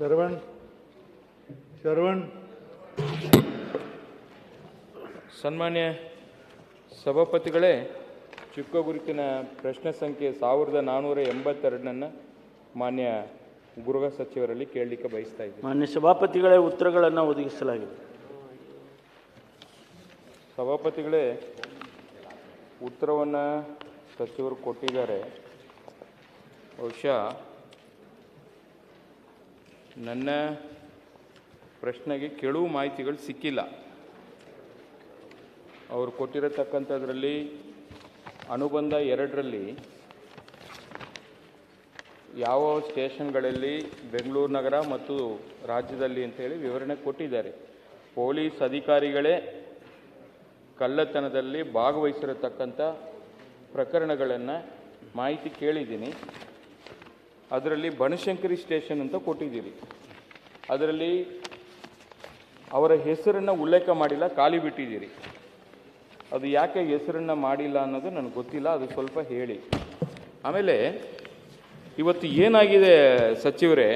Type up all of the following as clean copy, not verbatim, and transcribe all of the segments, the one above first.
ಶರವಣ್ ಶರವಣ್ ಸನ್ಮಾನ್ಯ ಸಭಾಪತಿಗಳೇ, ಚಿಕ್ಕ ಗುರುತಿನ ಪ್ರಶ್ನೆ ಸಂಖ್ಯೆ 1482 ಮಾನ್ಯ ಗೃಹ ಸಚಿವರಲ್ಲಿ ಕೇಳಲಿಕ್ಕೆ ಬಯಸ್ತಾ ಇದ್ದೀನಿ. ಮಾನ್ಯ ಸಭಾಪತಿಗಳೇ, ಉತ್ತರಗಳನ್ನು ಒದಗಿಸಲಾಗಿದೆ. ಸಭಾಪತಿಗಳೇ, ಉತ್ತರವನ್ನು ಸಚಿವರು ಕೊಟ್ಟಿದ್ದಾರೆ. ಬಹುಶಃ ನನ್ನ ಪ್ರಶ್ನೆಗೆ ಕೆಲವು ಮಾಹಿತಿಗಳು ಸಿಕ್ಕಿಲ್ಲ. ಅವರು ಕೊಟ್ಟಿರತಕ್ಕಂಥದ್ರಲ್ಲಿ ಅನುಬಂಧ 2ರಲ್ಲಿ ಯಾವ ಸ್ಟೇಷನ್ಗಳಲ್ಲಿ ಬೆಂಗಳೂರು ನಗರ ಮತ್ತು ರಾಜ್ಯದಲ್ಲಿ ಅಂತೇಳಿ ವಿವರಣೆ ಕೊಟ್ಟಿದ್ದಾರೆ. ಪೊಲೀಸ್ ಅಧಿಕಾರಿಗಳೇ ಕಳ್ಳತನದಲ್ಲಿ ಭಾಗವಹಿಸಿರತಕ್ಕಂಥ ಪ್ರಕರಣಗಳನ್ನು ಮಾಹಿತಿ ಕೇಳಿದ್ದೀನಿ. ಅದರಲ್ಲಿ ಬನಶಂಕರಿ ಸ್ಟೇಷನ್ ಅಂತ ಕೊಟ್ಟಿದ್ದೀರಿ. ಅದರಲ್ಲಿ ಅವರ ಹೆಸರನ್ನು ಉಲ್ಲೇಖ ಮಾಡಿಲ್ಲ, ಖಾಲಿ ಬಿಟ್ಟಿದ್ದೀರಿ. ಅದು ಯಾಕೆ ಹೆಸರನ್ನು ಮಾಡಿಲ್ಲ ಅನ್ನೋದು ನನಗೆ ಗೊತ್ತಿಲ್ಲ, ಅದು ಸ್ವಲ್ಪ ಹೇಳಿ. ಆಮೇಲೆ ಇವತ್ತು ಏನಾಗಿದೆ ಸಚಿವರೇ,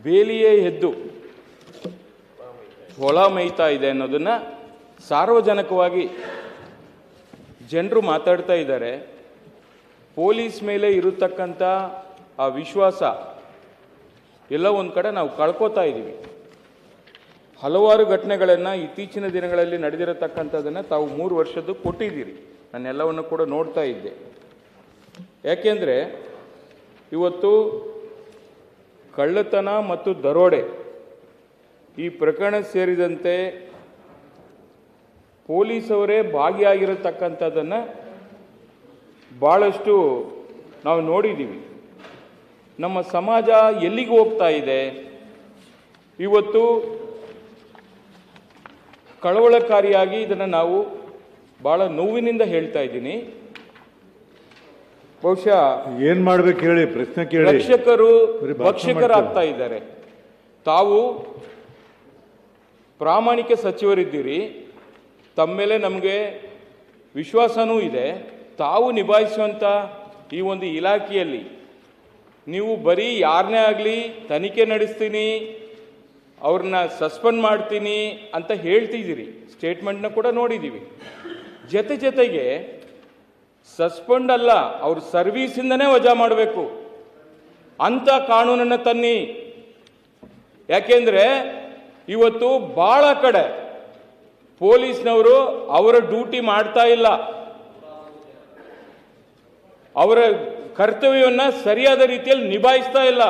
ಬೇಲಿಯೇ ಎದ್ದು ಹೊಲ ಮೇಯ್ತಾ ಇದೆ ಅನ್ನೋದನ್ನು ಸಾರ್ವಜನಿಕವಾಗಿ ಜನರು ಮಾತಾಡ್ತಾ ಇದ್ದಾರೆ. ಪೊಲೀಸ್ ಮೇಲೆ ಇರತಕ್ಕಂಥ ಆ ವಿಶ್ವಾಸ ಎಲ್ಲ ಒಂದು ಕಡೆ ನಾವು ಕಳ್ಕೊತಾ ಇದ್ದೀವಿ. ಹಲವಾರು ಘಟನೆಗಳನ್ನು ಇತ್ತೀಚಿನ ದಿನಗಳಲ್ಲಿ ನಡೆದಿರತಕ್ಕಂಥದ್ದನ್ನು ತಾವು 3 ವರ್ಷದ್ದು ಕೊಟ್ಟಿದ್ದೀರಿ. ನಾನೆಲ್ಲವನ್ನು ಕೂಡ ನೋಡ್ತಾ ಇದ್ದೆ. ಯಾಕೆಂದರೆ ಇವತ್ತು ಕಳ್ಳತನ ಮತ್ತು ದರೋಡೆ ಈ ಪ್ರಕರಣ ಸೇರಿದಂತೆ ಪೊಲೀಸವರೇ ಭಾಗಿಯಾಗಿರತಕ್ಕಂಥದ್ದನ್ನು ಭಾಳಷ್ಟು ನಾವು ನೋಡಿದ್ದೀವಿ. ನಮ್ಮ ಸಮಾಜ ಎಲ್ಲಿಗೆ ಹೋಗ್ತಾ ಇದೆ? ಇವತ್ತು ಕಳವಳಕಾರಿಯಾಗಿ ಇದನ್ನು ನಾವು ಭಾಳ ನೋವಿನಿಂದ ಹೇಳ್ತಾ ಇದ್ದೀನಿ. ಬಹುಶಃ ಏನ್ ಮಾಡ್ಬೇಕು ಹೇಳಿ, ಪ್ರಶ್ನೆ ಕೇಳಿ. ರಕ್ಷಕರು ಭಕ್ಷಕರಾಗ್ತಾ ಇದ್ದಾರೆ. ತಾವು ಪ್ರಾಮಾಣಿಕ ಸಚಿವರಿದ್ದೀರಿ, ತಮ್ಮ ಮೇಲೆ ನಮಗೆ ವಿಶ್ವಾಸನೂ ಇದೆ. ತಾವು ನಿಭಾಯಿಸುವಂಥ ಈ ಒಂದು ಇಲಾಖೆಯಲ್ಲಿ ನೀವು ಬರೀ ಯಾರನ್ನೇ ಆಗಲಿ ತನಿಖೆ ನಡೆಸ್ತೀನಿ, ಅವ್ರನ್ನ ಸಸ್ಪೆಂಡ್ ಮಾಡ್ತೀನಿ ಅಂತ ಹೇಳ್ತಿದ್ದೀರಿ. ಸ್ಟೇಟ್ಮೆಂಟ್ನ ಕೂಡ ನೋಡಿದ್ದೀವಿ. ಜೊತೆಗೆ ಸಸ್ಪೆಂಡ್ ಅಲ್ಲ, ಅವ್ರ ಸರ್ವೀಸಿಂದನೇ ವಜಾ ಮಾಡಬೇಕು ಅಂತ ಕಾನೂನನ್ನು ತನ್ನಿ. ಯಾಕೆಂದರೆ ಇವತ್ತು ಭಾಳ ಕಡೆ ಪೊಲೀಸ್ನವರು ಅವರ ಡ್ಯೂಟಿ ಮಾಡ್ತಾ ಇಲ್ಲ, ಅವರ ಕರ್ತವ್ಯವನ್ನು ಸರಿಯಾದ ರೀತಿಯಲ್ಲಿ ನಿಭಾಯಿಸ್ತಾ ಇಲ್ಲ.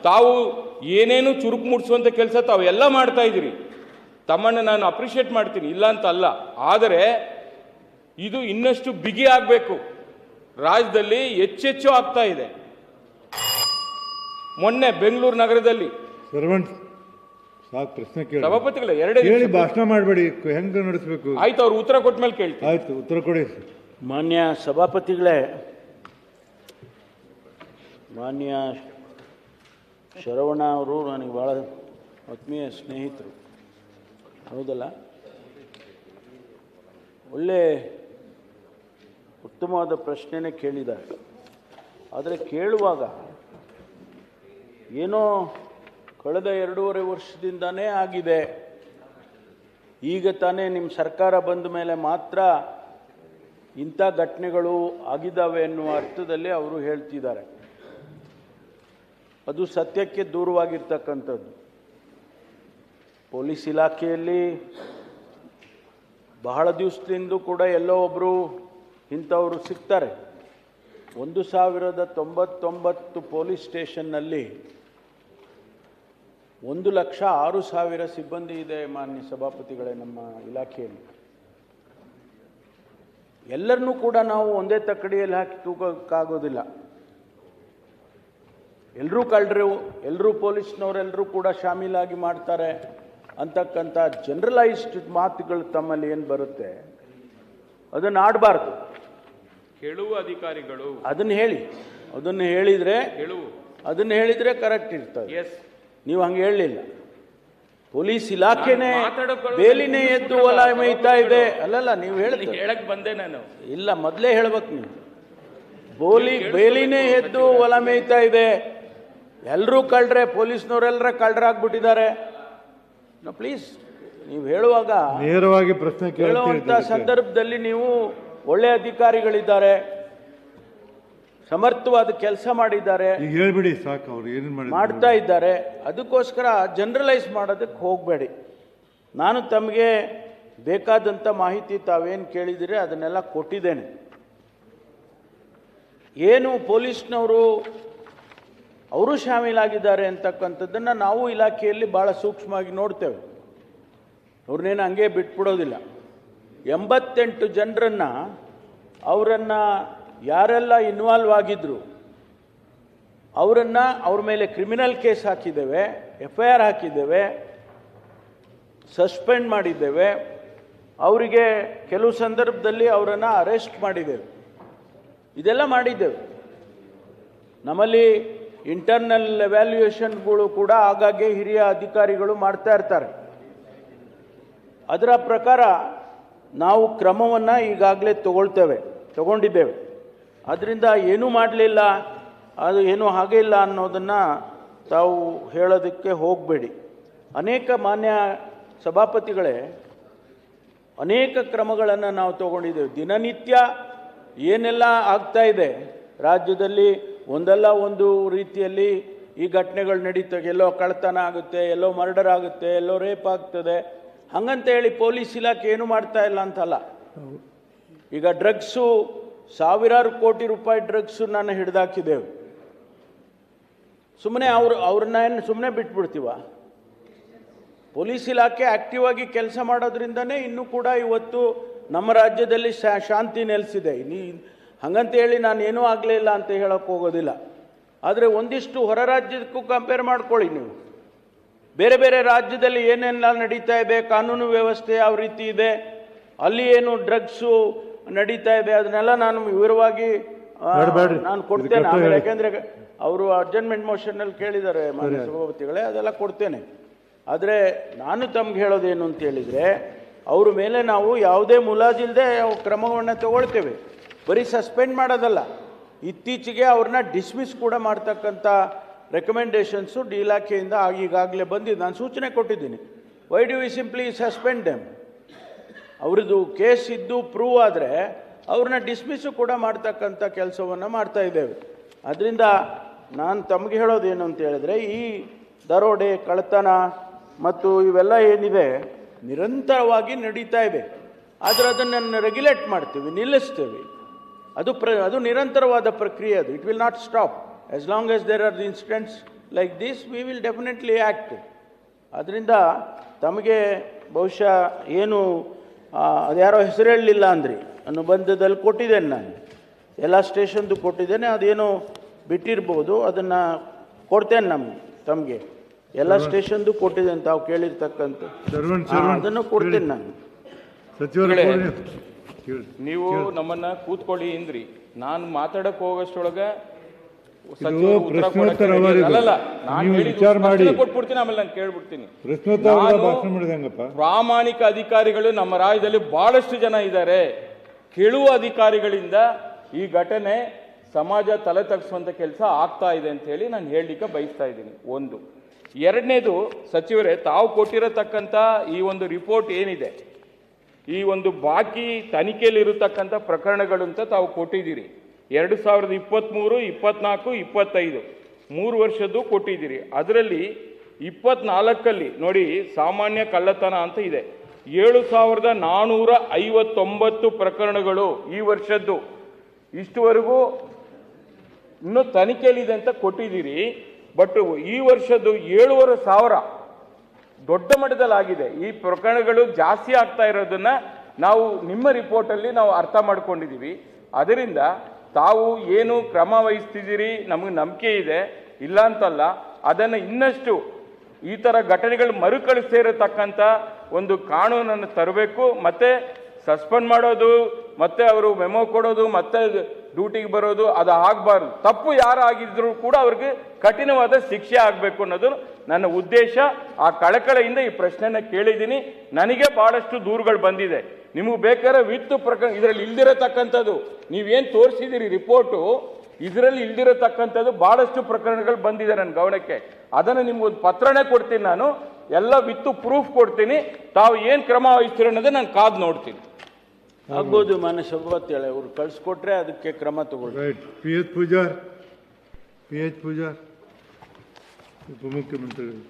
ತಾವು ಏನೇನು ಚುರುಕು ಮೂಡಿಸುವಂಥ ಕೆಲಸ ತಾವೆಲ್ಲ ಮಾಡ್ತಾ ಇದ್ದೀರಿ. ತಮ್ಮನ್ನು ನಾನು ಅಪ್ರಿಷಿಯೇಟ್ ಮಾಡ್ತೀನಿ, ಇಲ್ಲ ಅಂತ ಅಲ್ಲ. ಆದರೆ ಇದು ಇನ್ನಷ್ಟು ಬಿಗಿ ಆಗಬೇಕು. ರಾಜ್ಯದಲ್ಲಿ ಹೆಚ್ಚೆಚ್ಚು ಆಗ್ತಾ ಇದೆ. ಮೊನ್ನೆ ಬೆಂಗಳೂರು ನಗರದಲ್ಲಿ ಪ್ರಶ್ನೆ ಕೇಳಿ. ಸಭಾಪತಿಗಳೇ, ಹೇಳಿ, ಭಾಷಣ ಮಾಡಬೇಡಿ. ಹೆಂಗೆ ನಡೆಸಬೇಕು? ಆಯ್ತು, ಅವ್ರು ಉತ್ತರ ಕೊಟ್ಟ ಮೇಲೆ ಕೇಳ್ತೀನಿ. ಆಯ್ತು, ಉತ್ತರ ಕೊಡಿ. ಮಾನ್ಯ ಸಭಾಪತಿಗಳೇ, ಮಾನ್ಯ ಶರವಣ ಅವರು ನನಗೆ ಭಾಳ ಆತ್ಮೀಯ ಸ್ನೇಹಿತರು, ಹೌದಲ್ಲ? ಒಳ್ಳೆ ಉತ್ತಮವಾದ ಪ್ರಶ್ನೆನೇ ಕೇಳಿದ್ದಾರೆ. ಆದರೆ ಕೇಳುವಾಗ ಏನೋ ಕಳೆದ 2.5 ವರ್ಷದಿಂದನೇ ಆಗಿದೆ, ಈಗ ತಾನೇ ನಿಮ್ಮ ಸರ್ಕಾರ ಬಂದ ಮೇಲೆ ಮಾತ್ರ ಇಂಥ ಘಟನೆಗಳು ಆಗಿದ್ದಾವೆ ಎನ್ನುವ ಅರ್ಥದಲ್ಲಿ ಅವರು ಹೇಳ್ತಿದ್ದಾರೆ. ಅದು ಸತ್ಯಕ್ಕೆ ದೂರವಾಗಿರ್ತಕ್ಕಂಥದ್ದು. ಪೊಲೀಸ್ ಇಲಾಖೆಯಲ್ಲಿ ಬಹಳ ದಿವಸದಿಂದ ಕೂಡ ಎಲ್ಲೋ ಒಬ್ಬರು ಇಂಥವರು ಸಿಗ್ತಾರೆ. 1099 ಪೊಲೀಸ್ ಸ್ಟೇಷನ್ನಲ್ಲಿ 1,06,000 ಸಿಬ್ಬಂದಿ ಇದೆ ಮಾನ್ಯ ಸಭಾಪತಿಗಳೇ ನಮ್ಮ ಇಲಾಖೆಯಲ್ಲಿ. ಎಲ್ಲರನ್ನೂ ಕೂಡ ನಾವು ಒಂದೇ ತಕ್ಕಡಿಯಲ್ಲಿ ಹಾಕಿ ತೂಗೋಕ್ಕಾಗೋದಿಲ್ಲ. ಎಲ್ಲರೂ ಕಳ್ಳರು, ಎಲ್ಲರೂ ಪೊಲೀಸ್ನವರೆಲ್ಲರೂ ಕೂಡ ಶಾಮೀಲಾಗಿ ಮಾಡ್ತಾರೆ ಅಂತಕ್ಕಂಥ ಜನರಲೈಸ್ಡ್ ಮಾತುಗಳು ತಮ್ಮಲ್ಲಿ ಏನು ಬರುತ್ತೆ ಅದನ್ನು ಆಡಬಾರ್ದು. ಕೇಳುವ ಅಧಿಕಾರಿಗಳು ಅದನ್ನು ಹೇಳಿ, ಅದನ್ನು ಹೇಳಿದರೆ ಕರೆಕ್ಟ್ ಇರ್ತದೆ. ನೀವು ಹಂಗೆ ಹೇಳಲಿಲ್ಲ. ಪೊಲೀಸ್ ಇಲಾಖೆನೇ ಬೇಲಿನೇ ಎದ್ದು ಹೊಲ ಮೇಯ್ತಾ ಇದೆ. ಅಲ್ಲಲ್ಲ, ನೀವು ಹೇಳಕ್ ಬಂದೆ ನಾನು. ಇಲ್ಲ, ಮೊದಲೇ ಹೇಳ್ಬೇಕು ನೀವು. ಬೇಲಿನೇ ಎದ್ದು ಹೊಲ ಮೇಯ್ತಾ ಇದೆ ಎಲ್ಲರೂ ಕಳ್ರೆ, ಪೊಲೀಸ್ನವರೆಲ್ಲರ ಕಳ್ಳರಾಗ್ಬಿಟ್ಟಿದ್ದಾರೆ. ಪ್ಲೀಸ್, ನೀವು ಹೇಳುವಾಗ ನೇರವಾಗಿ ಪ್ರಶ್ನೆ ಹೇಳುವಂಥ ಸಂದರ್ಭದಲ್ಲಿ ನೀವು ಒಳ್ಳೆ ಅಧಿಕಾರಿಗಳಿದ್ದಾರೆ, ಸಮರ್ಥವಾದ ಕೆಲಸ ಮಾಡಿದ್ದಾರೆ, ಈಗ ಹೇಳ್ಬಿಡಿ ಸಾಕು. ಅವ್ರು ಏನೇನು ಮಾಡ್ತಾ ಇದ್ದಾರೆ. ಅದಕ್ಕೋಸ್ಕರ ಜನರಲೈಸ್ ಮಾಡೋದಕ್ಕೆ ಹೋಗಬೇಡಿ. ನಾನು ತಮಗೆ ಬೇಕಾದಂಥ ಮಾಹಿತಿ ತಾವೇನು ಕೇಳಿದಿರಿ ಅದನ್ನೆಲ್ಲ ಕೊಟ್ಟಿದ್ದೇನೆ. ಏನು ಪೊಲೀಸ್ನವರು ಅವರು ಶಾಮೀಲಾಗಿದ್ದಾರೆ ಅಂತಕ್ಕಂಥದ್ದನ್ನು ನಾವು ಇಲಾಖೆಯಲ್ಲಿ ಭಾಳ ಸೂಕ್ಷ್ಮವಾಗಿ ನೋಡ್ತೇವೆ. ಅವ್ರನ್ನೇನು ಹಂಗೆ ಬಿಟ್ಬಿಡೋದಿಲ್ಲ. 88 ಜನರನ್ನು ಅವರನ್ನು ಯಾರೆಲ್ಲ ಇನ್ವಾಲ್ವ್ ಆಗಿದ್ದರು ಅವ್ರ ಮೇಲೆ ಕ್ರಿಮಿನಲ್ ಕೇಸ್ ಹಾಕಿದ್ದೇವೆ, FIR ಹಾಕಿದ್ದೇವೆ, ಸಸ್ಪೆಂಡ್ ಮಾಡಿದ್ದೇವೆ, ಅವರಿಗೆ ಕೆಲವು ಸಂದರ್ಭದಲ್ಲಿ ಅವರನ್ನು ಅರೆಸ್ಟ್ ಮಾಡಿದ್ದೇವೆ. ಇದೆಲ್ಲ ಮಾಡಿದ್ದೇವೆ. ನಮ್ಮಲ್ಲಿ ಇಂಟರ್ನಲ್ ಎವ್ಯಾಲ್ಯೂಯೇಷನ್ಗಳು ಕೂಡ ಆಗಾಗ್ಗೆ ಹಿರಿಯ ಅಧಿಕಾರಿಗಳು ಮಾಡ್ತಾ ಇರ್ತಾರೆ. ಅದರ ಪ್ರಕಾರ ನಾವು ಕ್ರಮವನ್ನು ಈಗಾಗಲೇ ತಗೊಂಡಿದ್ದೇವೆ. ಅದರಿಂದ ಏನೂ ಮಾಡಲಿಲ್ಲ, ಅದು ಏನೂ ಹಾಗೆ ಇಲ್ಲ ಅನ್ನೋದನ್ನು ತಾವು ಹೇಳೋದಕ್ಕೆ ಹೋಗಬೇಡಿ. ಅನೇಕ ಮಾನ್ಯ ಸಭಾಪತಿಗಳೇ, ಅನೇಕ ಕ್ರಮಗಳನ್ನು ನಾವು ತಗೊಂಡಿದ್ದೇವೆ. ದಿನನಿತ್ಯ ಏನೆಲ್ಲ ಆಗ್ತಾ ಇದೆ ರಾಜ್ಯದಲ್ಲಿ, ಒಂದಲ್ಲ ಒಂದು ರೀತಿಯಲ್ಲಿ ಈ ಘಟನೆಗಳು ನಡೀತವೆ. ಎಲ್ಲೋ ಕಳ್ಳತನ ಆಗುತ್ತೆ, ಎಲ್ಲೋ ಮರ್ಡರ್ ಆಗುತ್ತೆ, ಎಲ್ಲೋ ರೇಪ್ ಆಗ್ತದೆ. ಹಂಗಂತ ಹೇಳಿ ಪೊಲೀಸ್ ಇಲಾಖೆ ಏನು ಮಾಡ್ತಾ ಇಲ್ಲ ಅಂತಲ್ಲ. ಈಗ ಡ್ರಗ್ಸು, ಸಾವಿರಾರು ಕೋಟಿ ರೂಪಾಯಿ ಡ್ರಗ್ಸು ನಾನು ಹಿಡಿದಾಕಿದ್ದೇವೆ. ಸುಮ್ಮನೆ ಅವ್ರನ್ನ ಏನು ಸುಮ್ಮನೆ ಬಿಟ್ಬಿಡ್ತೀವ? ಪೊಲೀಸ್ ಇಲಾಖೆ ಆಕ್ಟಿವ್ ಆಗಿ ಕೆಲಸ ಮಾಡೋದ್ರಿಂದನೇ ಇನ್ನೂ ಕೂಡ ಇವತ್ತು ನಮ್ಮ ರಾಜ್ಯದಲ್ಲಿ ಶಾಂತಿ ನೆಲೆಸಿದೆ. ಹಂಗಂತ ಹೇಳಿ ನಾನು ಏನೂ ಆಗಲೇ ಇಲ್ಲ ಅಂತ ಹೇಳೋಕ್ಕೆ ಹೋಗೋದಿಲ್ಲ. ಆದರೆ ಒಂದಿಷ್ಟು ಹೊರ ರಾಜ್ಯಕ್ಕೂ ಕಂಪೇರ್ ಮಾಡ್ಕೊಳ್ಳಿ ನೀವು. ಬೇರೆ ಬೇರೆ ರಾಜ್ಯದಲ್ಲಿ ಏನೆಲ್ಲ ನಡೀತಾ ಇದೆ, ಕಾನೂನು ವ್ಯವಸ್ಥೆ ಯಾವ ರೀತಿ ಇದೆ, ಅಲ್ಲಿ ಏನು ಡ್ರಗ್ಸು ನಡೀತಾ ಇದೆ, ಅದನ್ನೆಲ್ಲ ನಾನು ವಿವರವಾಗಿ ನಾನು ಕೊಡ್ತೇನೆ. ಆಮೇಲೆ ಯಾಕೆಂದರೆ ಅವರು ಅಡ್ಜರ್ನ್ಮೆಂಟ್ ಮೋಷನ್ನಲ್ಲಿ ಕೇಳಿದ್ದಾರೆ ಮಾನ್ಯ ಸಭಾಪತಿಗಳೇ, ಅದೆಲ್ಲ ಕೊಡ್ತೇನೆ. ಆದರೆ ನಾನು ತಮ್ಗೆ ಹೇಳೋದೇನು ಅಂತ ಹೇಳಿದರೆ, ಅವ್ರ ಮೇಲೆ ನಾವು ಯಾವುದೇ ಮುಲಾಜಿಲ್ಲದೆ ಕ್ರಮವನ್ನು ತಗೊಳ್ತೇವೆ. ಬರೀ ಸಸ್ಪೆಂಡ್ ಮಾಡೋದಲ್ಲ, ಇತ್ತೀಚೆಗೆ ಅವ್ರನ್ನ ಡಿಸ್ಮಿಸ್ ಕೂಡ ಮಾಡ್ತಕ್ಕಂಥ ರೆಕಮೆಂಡೇಷನ್ಸು ಇಲಾಖೆಯಿಂದ ಈಗಾಗಲೇ ಬಂದಿದ್ದು. ನಾನು ಸೂಚನೆ ಕೊಟ್ಟಿದ್ದೀನಿ. Why do we simply suspend them? ಅವ್ರದ್ದು ಕೇಸ್ ಇದ್ದು ಪ್ರೂವ್ ಆದರೆ ಅವ್ರನ್ನ ಡಿಸ್ಮಿಸ್ಸು ಕೂಡ ಮಾಡ್ತಕ್ಕಂಥ ಕೆಲಸವನ್ನು ಮಾಡ್ತಾ ಇದ್ದೇವೆ. ಅದರಿಂದ ನಾನು ತಮಗೆ ಹೇಳೋದೇನು ಅಂತ ಹೇಳಿದ್ರೆ, ಈ ದರೋಡೆ, ಕಳ್ಳತನ ಮತ್ತು ಇವೆಲ್ಲ ಏನಿದೆ ನಿರಂತರವಾಗಿ ನಡೀತಾ ಇದೆ. ಆದರೆ ಅದನ್ನು ರೆಗ್ಯುಲೇಟ್ ಮಾಡ್ತೀವಿ, ನಿಲ್ಲಿಸ್ತೀವಿ. ಅದು ನಿರಂತರವಾದ ಪ್ರಕ್ರಿಯೆ. ಅದು it will not stop. As long as there are the incidents like this, we will definitely act. ಅದರಿಂದ ತಮಗೆ ಬಹುಶಃ ಏನು ಅದ್ಯಾರೋ ಹೆಸರು ಹೇಳಲಿಲ್ಲ ಅಂದ್ರಿ, ಅನುಬಂಧದಲ್ಲಿ ಕೊಟ್ಟಿದ್ದೇನೆ ನಾನು, ಎಲ್ಲ ಸ್ಟೇಷನ್ದು ಕೊಟ್ಟಿದ್ದೇನೆ. ಅದೇನೋ ಬಿಟ್ಟಿರ್ಬೋದು, ಅದನ್ನು ಕೊಡ್ತೇನೆ ತಮಗೆ. ಎಲ್ಲ ಸ್ಟೇಷನ್ದು ಕೊಟ್ಟಿದ್ದೇನೆ, ತಾವು ಕೇಳಿರ್ತಕ್ಕಂಥ ಅದನ್ನು ಕೊಡ್ತೇನೆ ನಾನು. ನೀವು ನಮ್ಮನ್ನ ಕೂತ್ಕೊಳ್ಳಿ ಇಂದ್ರಿ, ನಾನು ಮಾತಾಡಕ್ ಹೋಗೋಷ್ಟೊಳಗೆ ಕೊಟ್ಬಿಡ್ತೀನಿ, ಆಮೇಲೆ ನಾನು ಕೇಳ್ಬಿಡ್ತೀನಿ. ಪ್ರಾಮಾಣಿಕ ಅಧಿಕಾರಿಗಳು ನಮ್ಮ ರಾಜ್ಯದಲ್ಲಿ ಬಹಳಷ್ಟು ಜನ ಇದ್ದಾರೆ. ಕೆಳುವ ಅಧಿಕಾರಿಗಳಿಂದ ಈ ಘಟನೆ ಸಮಾಜ ತಲೆ ತಗ್ಗಿಸುವಂತ ಕೆಲಸ ಆಗ್ತಾ ಇದೆ ಅಂತ ಹೇಳಿ ನಾನು ಹೇಳಲಿಕ್ಕೆ ಬಯಸ್ತಾ ಇದ್ದೀನಿ. ಒಂದು. ಎರಡನೇದು, ಸಚಿವರೇ, ತಾವು ಕೊಟ್ಟಿರತಕ್ಕಂಥ ಈ ಒಂದು ರಿಪೋರ್ಟ್ ಏನಿದೆ, ಈ ಒಂದು ಬಾಕಿ ತನಿಖೆಯಲ್ಲಿರತಕ್ಕಂಥ ಪ್ರಕರಣಗಳು ಅಂತ ತಾವು ಕೊಟ್ಟಿದ್ದೀರಿ. 2023, 24, 25 3 ವರ್ಷದ್ದು ಕೊಟ್ಟಿದ್ದೀರಿ. ಅದರಲ್ಲಿ 24ಅಲ್ಲಿ ನೋಡಿ, ಸಾಮಾನ್ಯ ಕಳ್ಳತನ ಅಂತ ಇದೆ, 7459 ಪ್ರಕರಣಗಳು ಈ ವರ್ಷದ್ದು. ಇಷ್ಟುವರೆಗೂ ಇನ್ನೂ ತನಿಖೆಯಲ್ಲಿದೆ ಅಂತ ಕೊಟ್ಟಿದ್ದೀರಿ. ಬಟ್ ಈ ವರ್ಷದ್ದು 7,500 ದೊಡ್ಡ ಮಟ್ಟದಲ್ಲಾಗಿದೆ. ಈ ಪ್ರಕರಣಗಳು ಜಾಸ್ತಿ ಆಗ್ತಾ ಇರೋದನ್ನ ನಾವು ನಿಮ್ಮ ರಿಪೋರ್ಟಲ್ಲಿ ನಾವು ಅರ್ಥ ಮಾಡ್ಕೊಂಡಿದ್ದೀವಿ. ಅದರಿಂದ ತಾವು ಏನು ಕ್ರಮ ವಹಿಸ್ತಿದ್ದೀರಿ ನಮಗೆ ನಂಬಿಕೆ ಇದೆ, ಇಲ್ಲ ಅಂತಲ್ಲ. ಅದನ್ನು ಇನ್ನಷ್ಟು ಈ ಥರ ಘಟನೆಗಳು ಮರುಕಳಿಸದೇ ಇರತಕ್ಕಂಥ ಒಂದು ಕಾನೂನನ್ನು ತರಬೇಕು. ಮತ್ತೆ ಸಸ್ಪೆಂಡ್ ಮಾಡೋದು, ಮತ್ತೆ ಅವರು ಮೆಮೊ ಕೊಡೋದು, ಮತ್ತೆ ಡ್ಯೂಟಿಗೆ ಬರೋದು, ಅದು ಆಗಬಾರ್ದು. ತಪ್ಪು ಯಾರಾಗಿದ್ರು ಕೂಡ ಅವ್ರಿಗೆ ಕಠಿಣವಾದ ಶಿಕ್ಷೆ ಆಗಬೇಕು ಅನ್ನೋದು ನನ್ನ ಉದ್ದೇಶ. ಆ ಕಳಕಳೆಯಿಂದ ಈ ಪ್ರಶ್ನೆನ ಕೇಳಿದ್ದೀನಿ. ನನಗೆ ಭಾಳಷ್ಟು ದೂರುಗಳು ಬಂದಿದೆ. ನಿಮಗೆ ಬೇಕಾದ್ರೆ ವಿತ್ತು ಪ್ರಕರಣ ಇದರಲ್ಲಿ ಇಲ್ದಿರತಕ್ಕಂಥದ್ದು ನೀವೇನು ತೋರಿಸಿದ್ದೀರಿ ರಿಪೋರ್ಟು, ಇದರಲ್ಲಿ ಇಲ್ದಿರತಕ್ಕಂಥದ್ದು ಬಹಳಷ್ಟು ಪ್ರಕರಣಗಳು ಬಂದಿದೆ ನನ್ನ ಗಮನಕ್ಕೆ. ಅದನ್ನು ನಿಮ್ಗೊಂದು ಪತ್ರನೇ ಕೊಡ್ತೀನಿ, ನಾನು ಎಲ್ಲ ವಿತ್ತು ಪ್ರೂಫ್ ಕೊಡ್ತೀನಿ. ತಾವು ಏನು ಕ್ರಮ ವಹಿಸ್ತೀರ ಅನ್ನೋದೇ ನಾನು ಕಾದು ನೋಡ್ತೀನಿ. ಆಗ್ಬೋದು ಮಾನ್ಯ ಸಭಾಪತಿಗಳೇ, ಅವ್ರು ಕಳಿಸ್ಕೊಟ್ರೆ ಅದಕ್ಕೆ ಕ್ರಮ ತಗೊಳ್ಳಿ. ರೈಟ್. ಪಿ ಎಚ್ ಪೂಜಾರ್ ಉಪಮುಖ್ಯಮಂತ್ರಿಗಳು.